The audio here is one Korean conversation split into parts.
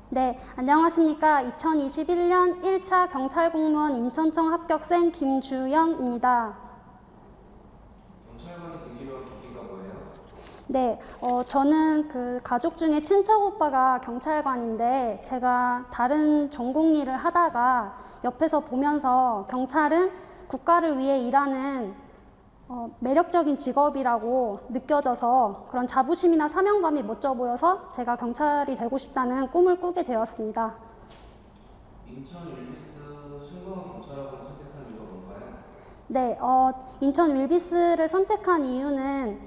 네, 안녕하십니까. 2021년 1차 경찰공무원 인천청 합격생 김주영입니다. 경찰관이 되기로 계기가 뭐예요? 네, 저는 그 가족 중에 친척 오빠가 경찰관인데 제가 다른 전공 일을 하다가 옆에서 보면서 경찰은 국가를 위해 일하는 매력적인 직업이라고 느껴져서 그런 자부심이나 사명감이 멋져 보여서 제가 경찰이 되고 싶다는 꿈을 꾸게 되었습니다. 인천 윌비스 신공항 경찰학원 선택한 이유가 뭔가요? 네, 인천 윌비스를 선택한 이유는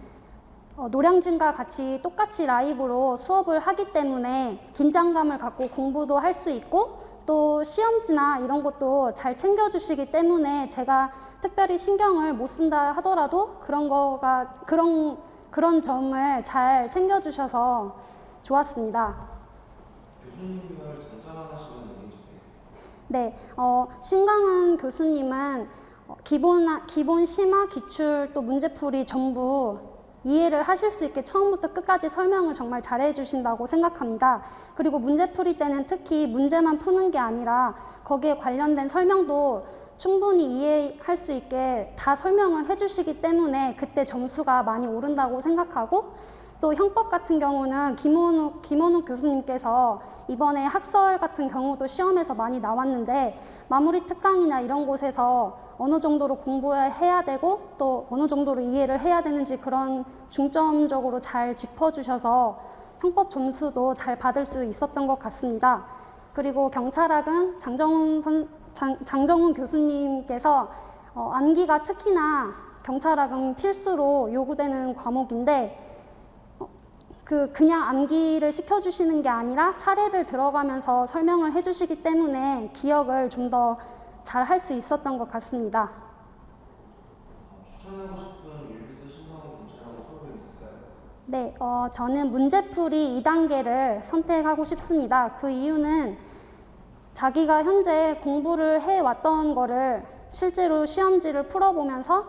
노량진과 같이 똑같이 라이브로 수업을 하기 때문에 긴장감을 갖고 공부도 할 수 있고 또 시험지나 이런 것도 잘 챙겨주시기 때문에 제가 특별히 신경을 못 쓴다 하더라도 그런 점을 잘 챙겨주셔서 좋았습니다. 교수님을 장점 하나씩만 얘기해 주세요. 네, 신강은 교수님은 기본 심화, 기출, 또 문제풀이 전부 이해를 하실 수 있게 처음부터 끝까지 설명을 정말 잘해 주신다고 생각합니다. 그리고 문제풀이 때는 특히 문제만 푸는 게 아니라 거기에 관련된 설명도 충분히 이해할 수 있게 다 설명을 해주시기 때문에 그때 점수가 많이 오른다고 생각하고, 또 형법 같은 경우는 김원욱 교수님께서 이번에 학설 같은 경우도 시험에서 많이 나왔는데 마무리 특강이나 이런 곳에서 어느 정도로 공부해야 되고 또 어느 정도로 이해를 해야 되는지 그런 중점적으로 잘 짚어주셔서 형법 점수도 잘 받을 수 있었던 것 같습니다. 그리고 경찰학은 장정훈 교수님께서 암기가 특히나 경찰학은 필수로 요구되는 과목인데 그냥 암기를 시켜주시는 게 아니라 사례를 들어가면서 설명을 해주시기 때문에 기억을 좀 더 잘 할 수 있었던 것 같습니다. 추천하고 싶은 윌비스 신공항 경찰학원 프로그램 있을까요? 네, 저는 문제풀이 2단계를 선택하고 싶습니다. 그 이유는 자기가 현재 공부를 해왔던 거를 실제로 시험지를 풀어보면서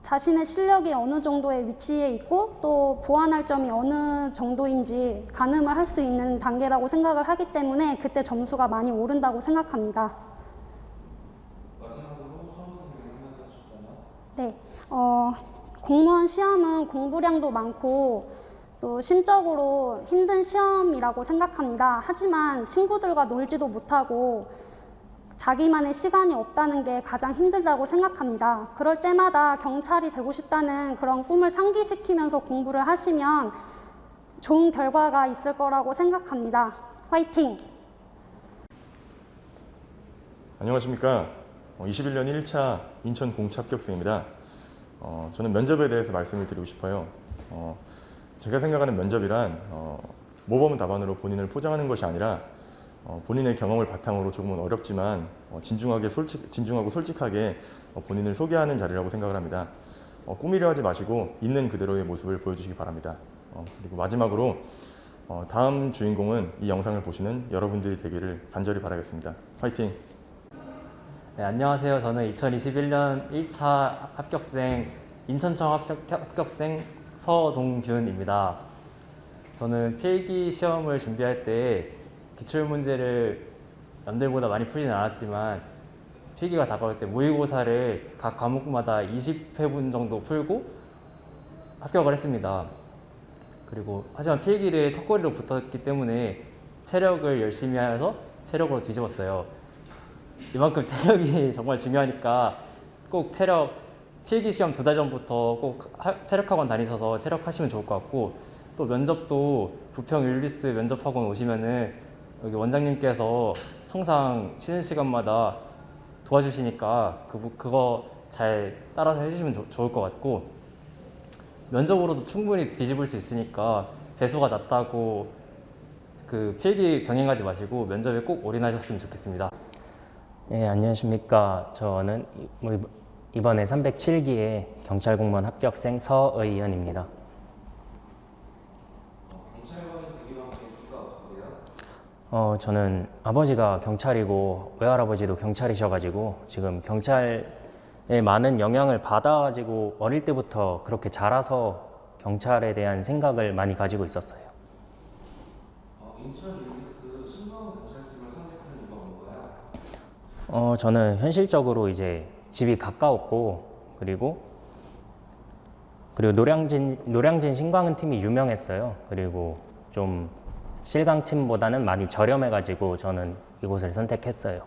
자신의 실력이 어느 정도의 위치에 있고 또 보완할 점이 어느 정도인지 가늠을 할 수 있는 단계라고 생각을 하기 때문에 그때 점수가 많이 오른다고 생각합니다. 마지막으로 수험생에게 한마디 하셨다면? 네, 공무원 시험은 공부량도 많고 또 심적으로 힘든 시험이라고 생각합니다. 하지만 친구들과 놀지도 못하고 자기만의 시간이 없다는 게 가장 힘들다고 생각합니다. 그럴 때마다 경찰이 되고 싶다는 그런 꿈을 상기시키면서 공부를 하시면 좋은 결과가 있을 거라고 생각합니다. 화이팅! 안녕하십니까. 21년 1차 인천 공채 합격생입니다. 저는 면접에 대해서 말씀을 드리고 싶어요. 제가 생각하는 면접이란 모범 답안으로 본인을 포장하는 것이 아니라 본인의 경험을 바탕으로 조금은 어렵지만 진중하고 솔직하게 본인을 소개하는 자리라고 생각을 합니다. 꾸미려 하지 마시고 있는 그대로의 모습을 보여주시기 바랍니다. 그리고 마지막으로 다음 주인공은 이 영상을 보시는 여러분들이 되기를 간절히 바라겠습니다. 화이팅! 네, 안녕하세요. 저는 2021년 1차 합격생 인천청 합격생 서동균입니다. 저는 필기 시험을 준비할 때 기출문제를 남들보다 많이 풀지는 않았지만 필기가 다가올 때 모의고사를 각 과목마다 20회분 정도 풀고 합격을 했습니다. 그리고 하지만 필기를 턱걸이로 붙었기 때문에 체력을 열심히 해서 체력으로 뒤집었어요. 이만큼 체력이 정말 중요하니까 꼭 필기 시험 2달 전부터 꼭 체력학원 다니셔서 체력하시면 좋을 것 같고, 또 면접도 부평 윌비스 면접학원 오시면은 여기 원장님께서 항상 쉬는 시간마다 도와주시니까 그거 잘 따라서 해주시면 좋을 것 같고, 면접으로도 충분히 뒤집을 수 있으니까 배수가 낮다고 그 필기 병행하지 마시고 면접에 꼭 올인하셨으면 좋겠습니다. 네, 안녕하십니까. 저는 이번에 307기의 경찰공무원 합격생 서의연입니다. 경찰관이 되기로 한 계기가 어떻게 돼요? 저는 아버지가 경찰이고 외할아버지도 경찰이셔가지고 지금 경찰에 많은 영향을 받아가지고 어릴 때부터 그렇게 자라서 경찰에 대한 생각을 많이 가지고 있었어요. 인천 윌비스 신공항 신광 경찰팀을 선택한 이유가 뭔가요? 저는 현실적으로 이제 집이 가까웠고 그리고 노량진 신광은 팀이 유명했어요. 그리고 좀 실강 팀보다는 많이 저렴해가지고 저는 이곳을 선택했어요.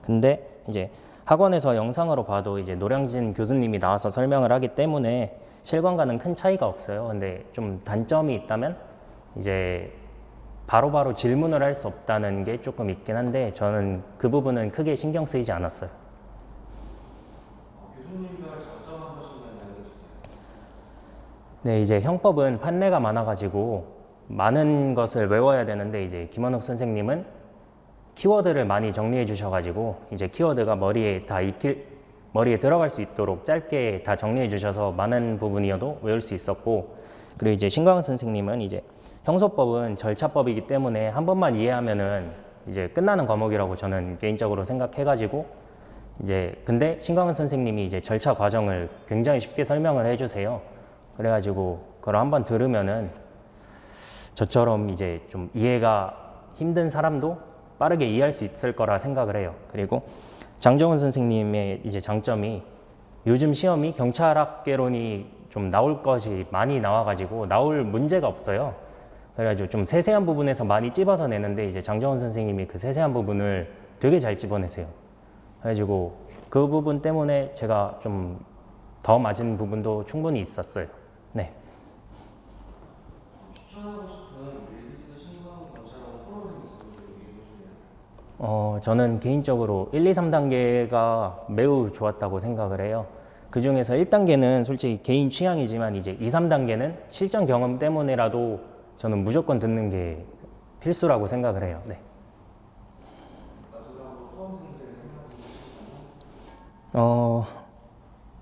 근데 이제 학원에서 영상으로 봐도 이제 노량진 교수님이 나와서 설명을 하기 때문에 실광과는 큰 차이가 없어요. 근데 좀 단점이 있다면 이제 바로바로 질문을 할 수 없다는 게 조금 있긴 한데 저는 그 부분은 크게 신경 쓰이지 않았어요. 교수님별 장점 한 번씩만 이야기해 주세요. 네, 이제 형법은 판례가 많아가지고 많은 것을 외워야 되는데 이제 김원욱 선생님은 키워드를 많이 정리해 주셔가지고 이제 키워드가 머리에 들어갈 수 있도록 짧게 다 정리해 주셔서 많은 부분이어도 외울 수 있었고, 그리고 이제 신광훈 선생님은 이제 형소법은 절차법이기 때문에 한 번만 이해하면은 이제 끝나는 과목이라고 저는 개인적으로 생각해가지고 이제 근데 신광훈 선생님이 이제 절차 과정을 굉장히 쉽게 설명을 해주세요. 그래가지고 그걸 한번 들으면은 저처럼 이제 좀 이해가 힘든 사람도 빠르게 이해할 수 있을 거라 생각을 해요. 그리고 장정훈 선생님의 이제 장점이 요즘 시험이 경찰학개론이 좀 나올 것이 많이 나와가지고 나올 문제가 없어요. 그래가지고 좀 세세한 부분에서 많이 찝어서 내는데 이제 장정훈 선생님이 그 세세한 부분을 되게 잘 집어내세요. 그래가지고 그 부분 때문에 제가 좀 더 맞은 부분도 충분히 있었어요. 네. 추천하고 싶은 윌비스 신광 경찰학원 프로그램 있으면 좀 얘기해 주시면. 저는 개인적으로 1, 2, 3단계가 매우 좋았다고 생각을 해요. 그 중에서 1단계는 솔직히 개인 취향이지만 이제 2, 3단계는 실전 경험 때문에라도 저는 무조건 듣는 게 필수라고 생각을 해요. 네. 마지막으로 수험생들에게 한마디 해주시면.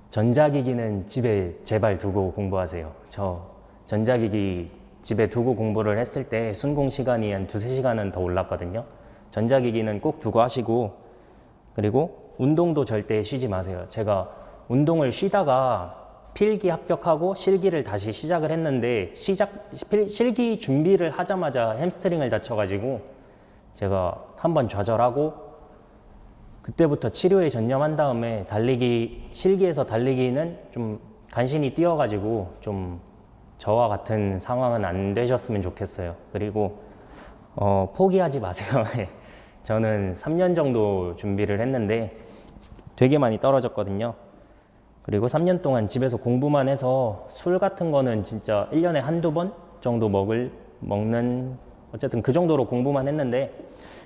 전자기기는 집에 제발 두고 공부하세요. 저 전자기기 집에 두고 공부를 했을 때 순공 시간이 한 2-3시간은 더 올랐거든요. 전자기기는 꼭 두고 하시고, 그리고 운동도 절대 쉬지 마세요. 제가 운동을 쉬다가 필기 합격하고 실기를 다시 시작을 했는데 실기 준비를 하자마자 햄스트링을 다쳐가지고 제가 한번 좌절하고 그때부터 치료에 전념한 다음에 실기에서 달리기는 좀 간신히 뛰어가지고 좀 저와 같은 상황은 안 되셨으면 좋겠어요. 그리고 포기하지 마세요. 저는 3년 정도 준비를 했는데 되게 많이 떨어졌거든요. 그리고 3년 동안 집에서 공부만 해서 술 같은 거는 진짜 1년에 한두 번 정도 먹는 어쨌든 그 정도로 공부만 했는데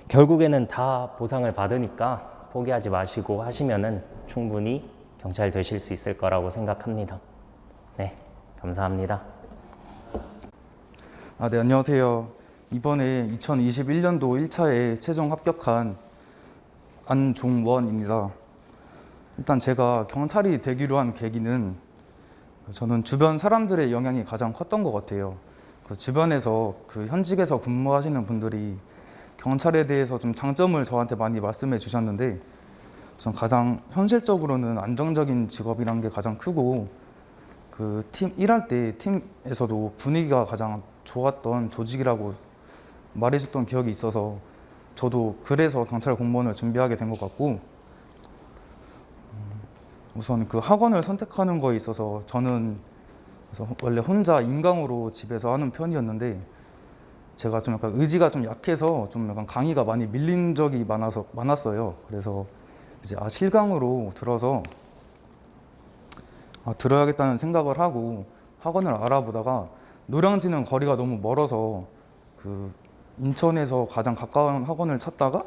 결국에는 다 보상을 받으니까 포기하지 마시고 하시면은 충분히 경찰 되실 수 있을 거라고 생각합니다. 네, 감사합니다. 네, 안녕하세요. 이번에 2021년도 1차에 최종 합격한 안종원입니다. 일단 제가 경찰이 되기로 한 계기는 저는 주변 사람들의 영향이 가장 컸던 것 같아요. 그 주변에서 현직에서 근무하시는 분들이 경찰에 대해서 좀 장점을 저한테 많이 말씀해 주셨는데 전 가장 현실적으로는 안정적인 직업이란 게 가장 크고 일할 때 팀에서도 분위기가 가장 좋았던 조직이라고 말해줬던 기억이 있어서 저도 그래서 경찰 공무원을 준비하게 된 것 같고, 우선 그 학원을 선택하는 거에 있어서 저는 원래 혼자 인강으로 집에서 하는 편이었는데 제가 좀 약간 의지가 좀 약해서 좀 약간 강의가 많이 밀린 적이 많았어요. 그래서 이제 실강으로 들어서 들어야겠다는 생각을 하고 학원을 알아보다가 노량진은 거리가 너무 멀어서 인천에서 가장 가까운 학원을 찾다가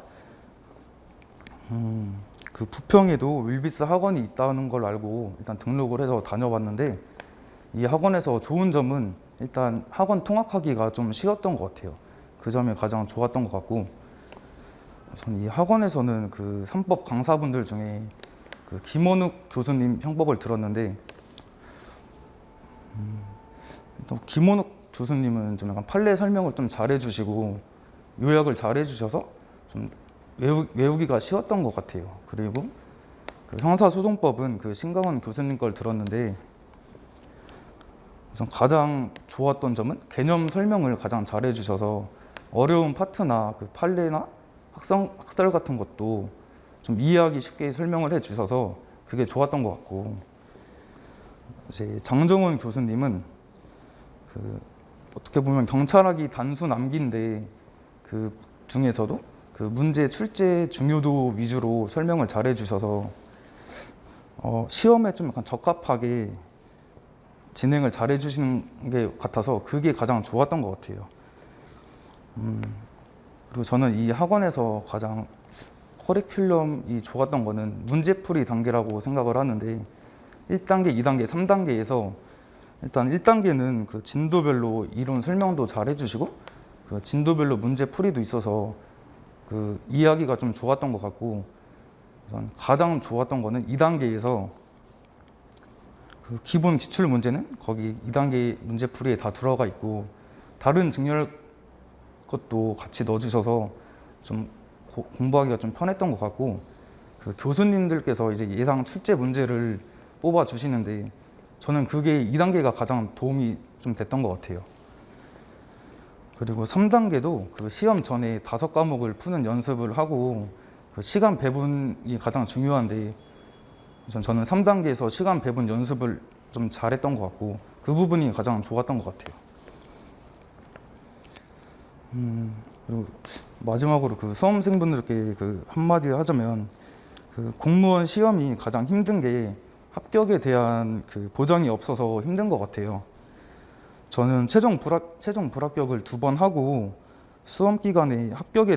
부평에도 윌비스 학원이 있다는 걸 알고 일단 등록을 해서 다녀봤는데 이 학원에서 좋은 점은 일단 학원 통학하기가 좀 쉬웠던 것 같아요. 그 점이 가장 좋았던 것 같고, 저는 이 학원에서는 3법 강사분들 중에 김원욱 교수님 형법을 들었는데 김원욱 교수님은 좀 약간 판례 설명을 좀 잘해주시고 요약을 잘해주셔서 좀 외우기가 쉬웠던 것 같아요. 그리고 형사소송법은 신강원 교수님 걸 들었는데 우선 가장 좋았던 점은 개념 설명을 가장 잘해주셔서 어려운 파트나 판례나 학설 같은 것도 좀 이해하기 쉽게 설명을 해 주셔서 그게 좋았던 것 같고, 이제 장정훈 교수님은 어떻게 보면 경찰학이 단순 암기인데 그 중에서도 그 문제 출제 중요도 위주로 설명을 잘해 주셔서 시험에 좀 약간 적합하게 진행을 잘해 주시는 게 같아서 그게 가장 좋았던 것 같아요. 그리고 저는 이 학원에서 가장 커리큘럼이 좋았던 거는 문제풀이 단계라고 생각을 하는데 1단계, 2단계, 3단계에서 일단 1단계는 그 진도별로 이론 설명도 잘 해주시고 그 진도별로 문제풀이도 있어서 그 이해하기가 좀 좋았던 것 같고, 우선 가장 좋았던 거는 2단계에서 그 기본 기출 문제는 거기 2단계 문제풀이에 다 들어가 있고 다른 증열 것도 같이 넣어주셔서 좀 공부하기가 좀 편했던 것 같고, 그 교수님들께서 이제 예상 출제 문제를 뽑아 주시는데 저는 그게 2단계가 가장 도움이 좀 됐던 것 같아요. 그리고 3단계도 그 시험 전에 5과목을 푸는 연습을 하고 그 시간 배분이 가장 중요한데 저는 3단계에서 시간 배분 연습을 좀 잘했던 것 같고 그 부분이 가장 좋았던 것 같아요. 그리고 마지막으로 그 수험생분들께 그 한마디 하자면 그 공무원 시험이 가장 힘든 게 합격에 대한 그 보장이 없어서 힘든 것 같아요. 저는 최종 불합격을 2번 하고 수험 기간에 합격에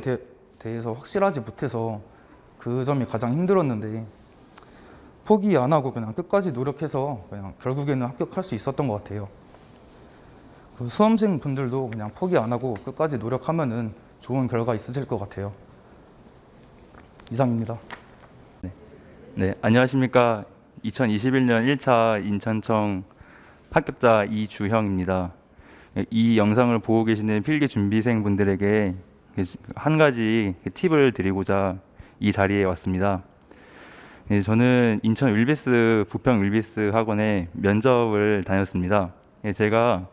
대해서 확실하지 못해서 그 점이 가장 힘들었는데 포기 안 하고 그냥 끝까지 노력해서 그냥 결국에는 합격할 수 있었던 것 같아요. 그 수험생 분들도 그냥 포기 안 하고 끝까지 노력하면은 좋은 결과 있으실 것 같아요. 이상입니다. 네, 안녕하십니까. 2021년 1차 인천청 합격자 이주형입니다. 이 영상을 보고 계시는 필기 준비생 분들에게 한 가지 팁을 드리고자 이 자리에 왔습니다. 저는 인천 윌비스 부평 윌비스 학원에 면접을 다녔습니다. 제가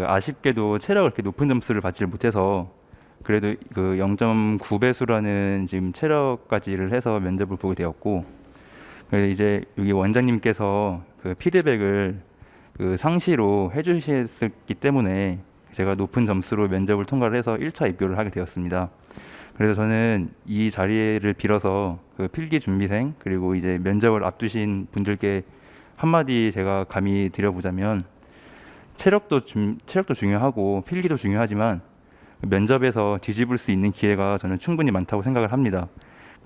아쉽게도 체력을 그렇게 높은 점수를 받지를 못해서 그래도 그 0.9배수라는 지금 체력까지를 해서 면접을 보게 되었고, 그래서 이제 여기 원장님께서 그 피드백을 그 상시로 해주셨기 때문에 제가 높은 점수로 면접을 통과를 해서 1차 입교를 하게 되었습니다. 그래서 저는 이 자리를 빌어서 그 필기 준비생 그리고 이제 면접을 앞두신 분들께 한마디 제가 감히 드려보자면, 체력도 중요하고 필기도 중요하지만 면접에서 뒤집을 수 있는 기회가 저는 충분히 많다고 생각을 합니다.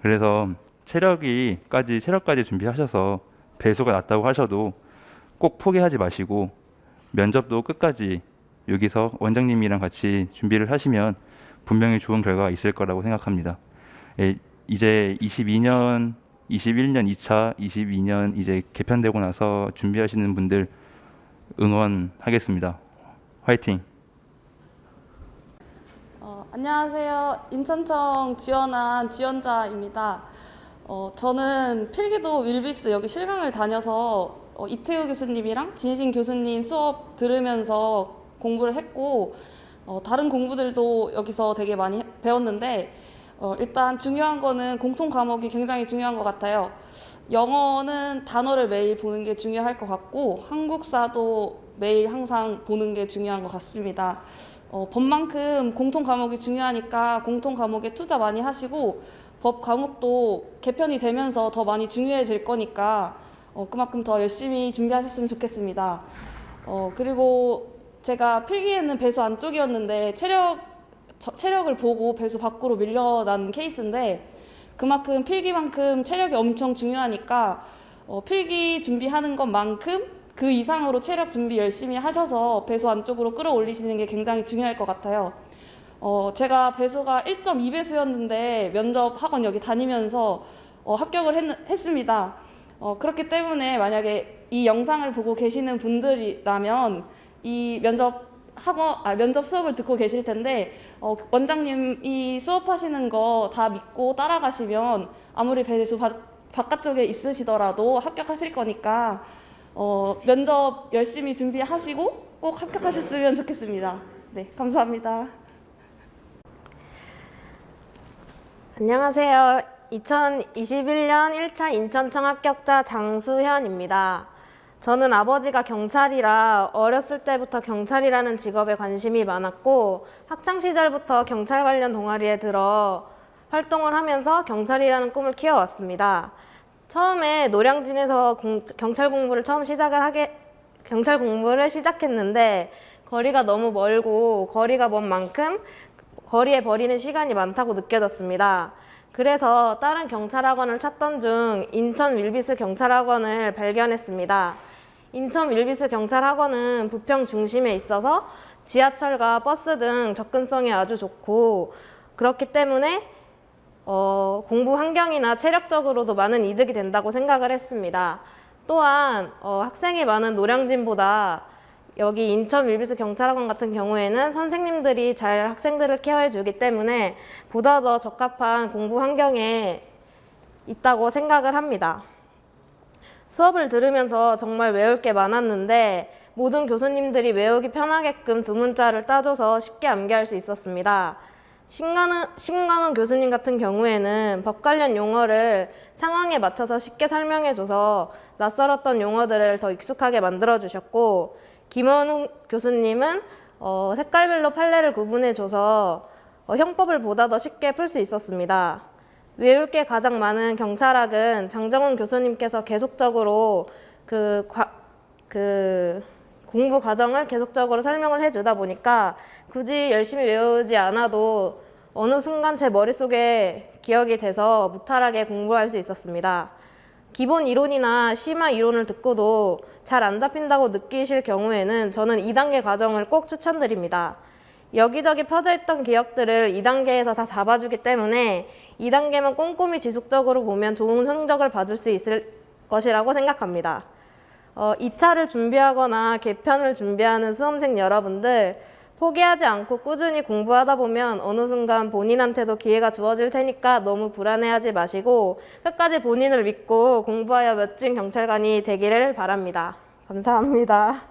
그래서 체력까지 준비하셔서 배수가 낮다고 하셔도 꼭 포기하지 마시고 면접도 끝까지 여기서 원장님이랑 같이 준비를 하시면 분명히 좋은 결과가 있을 거라고 생각합니다. 이제 21년 2차, 22년 이제 개편되고 나서 준비하시는 분들 응원하겠습니다. 화이팅! 안녕하세요. 인천청 지원한 지원자입니다. 저는 필기도 윌비스 여기 실강을 다녀서 이태우 교수님이랑 진신 교수님 수업 들으면서 공부를 했고, 다른 공부들도 여기서 되게 많이 배웠는데, 일단 중요한 거는 공통 과목이 굉장히 중요한 것 같아요. 영어는 단어를 매일 보는 게 중요할 것 같고, 한국사도 매일 항상 보는 게 중요한 것 같습니다. 법만큼 공통 과목이 중요하니까 공통 과목에 투자 많이 하시고, 법 과목도 개편이 되면서 더 많이 중요해질 거니까 그만큼 더 열심히 준비하셨으면 좋겠습니다. 그리고 제가 필기에는 배수 안쪽이었는데 체력을 보고 배수 밖으로 밀려난 케이스인데, 그만큼 필기만큼 체력이 엄청 중요하니까 필기 준비하는 것만큼 그 이상으로 체력 준비 열심히 하셔서 배수 안쪽으로 끌어올리시는 게 굉장히 중요할 것 같아요. 제가 배수가 1.2배수였는데 면접 학원 여기 다니면서 합격을 했습니다. 그렇기 때문에 만약에 이 영상을 보고 계시는 분들이라면 이 면접 수업을 듣고 계실 텐데, 원장님이 수업하시는 거 다 믿고 따라가시면 아무리 배수 바깥쪽에 있으시더라도 합격하실 거니까 면접 열심히 준비하시고 꼭 합격하셨으면 좋겠습니다. 네, 감사합니다. 안녕하세요. 2021년 1차 인천청 합격자 장수현입니다. 저는 아버지가 경찰이라 어렸을 때부터 경찰이라는 직업에 관심이 많았고 학창시절부터 경찰 관련 동아리에 들어 활동을 하면서 경찰이라는 꿈을 키워왔습니다. 처음에 노량진에서 경찰 공부를 시작했는데 거리가 너무 멀고 거리가 먼 만큼 거리에 버리는 시간이 많다고 느껴졌습니다. 그래서 다른 경찰학원을 찾던 중 인천 윌비스 경찰학원을 발견했습니다. 인천 윌비스 경찰학원은 부평 중심에 있어서 지하철과 버스 등 접근성이 아주 좋고 그렇기 때문에 공부 환경이나 체력적으로도 많은 이득이 된다고 생각을 했습니다. 또한 학생이 많은 노량진보다 여기 인천 윌비스 경찰학원 같은 경우에는 선생님들이 잘 학생들을 케어해 주기 때문에 보다 더 적합한 공부 환경에 있다고 생각을 합니다. 수업을 들으면서 정말 외울 게 많았는데 모든 교수님들이 외우기 편하게끔 두 문자를 따줘서 쉽게 암기할 수 있었습니다. 신광은 교수님 같은 경우에는 법 관련 용어를 상황에 맞춰서 쉽게 설명해줘서 낯설었던 용어들을 더 익숙하게 만들어주셨고 김원웅 교수님은 색깔별로 판례를 구분해줘서 형법을 보다 더 쉽게 풀 수 있었습니다. 외울 게 가장 많은 경찰학은 장정훈 교수님께서 계속적으로 공부 과정을 계속적으로 설명을 해주다 보니까 굳이 열심히 외우지 않아도 어느 순간 제 머릿속에 기억이 돼서 무탈하게 공부할 수 있었습니다. 기본 이론이나 심화 이론을 듣고도 잘 안 잡힌다고 느끼실 경우에는 저는 2단계 과정을 꼭 추천드립니다. 여기저기 퍼져있던 기억들을 2단계에서 다 잡아주기 때문에 2단계만 꼼꼼히 지속적으로 보면 좋은 성적을 받을 수 있을 것이라고 생각합니다. 2차를 준비하거나 개편을 준비하는 수험생 여러분들 포기하지 않고 꾸준히 공부하다 보면 어느 순간 본인한테도 기회가 주어질 테니까 너무 불안해하지 마시고 끝까지 본인을 믿고 공부하여 멋진 경찰관이 되기를 바랍니다. 감사합니다.